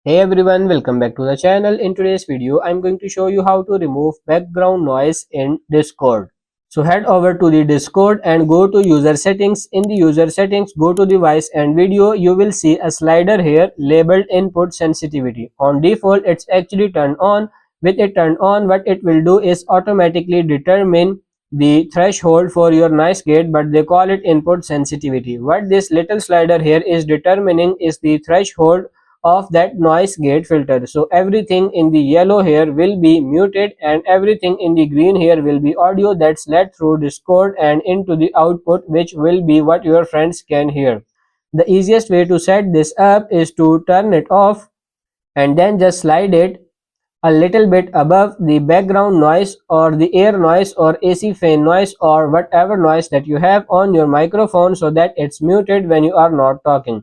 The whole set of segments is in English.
Hey everyone, welcome back to the channel. In today's video, I'm going to show you how to remove background noise in Discord. So head over to the Discord and go to user settings. In the user settings, go to device and video. You will see a slider here labeled input sensitivity. On default, it's actually turned on. With it turned on, what it will do is automatically determine the threshold for your noise gate, but they call it input sensitivity. What this little slider here is determining is the threshold of that noise gate filter. So everything in the yellow here will be muted and everything in the green here will be audio that's led through Discord and into the output, which will be what your friends can hear. The easiest way to set this up is to turn it off and then just slide it a little bit above the background noise or the air noise or AC fan noise or whatever noise that you have on your microphone, so that it's muted when you are not talking.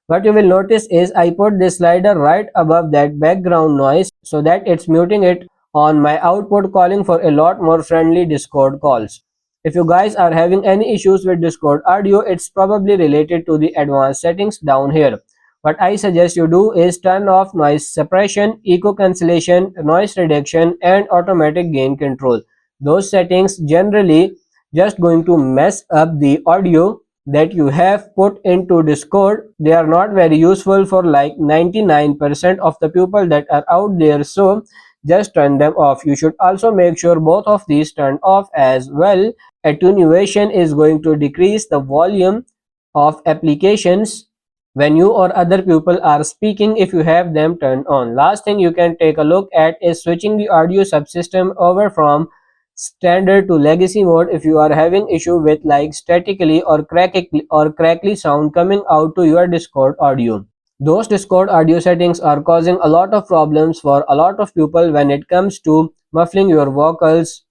What you will notice is I put this slider right above that background noise so that it's muting it on my output, calling for a lot more friendly Discord calls. If you guys are having any issues with Discord audio, it's probably related to the advanced settings down here. What I suggest you do is turn off noise suppression, echo cancellation, noise reduction and automatic gain control. Those settings generally just going to mess up the audio that you have put into Discord. They are not very useful for like 99% of the people that are out there, so just turn them off. You should also make sure both of these turned off as well. Attenuation is going to decrease the volume of applications when you or other people are speaking if you have them turned on. Last thing you can take a look at is switching the audio subsystem over from standard to legacy mode if you are having issue with like statically or crackly sound coming out to your Discord audio. Those Discord audio settings are causing a lot of problems for a lot of people when it comes to muffling your vocals,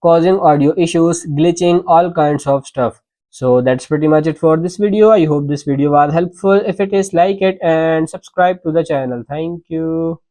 causing audio issues, glitching, all kinds of stuff. So that's pretty much it for this video. I hope this video was helpful. If it is, like it and subscribe to the channel. Thank you.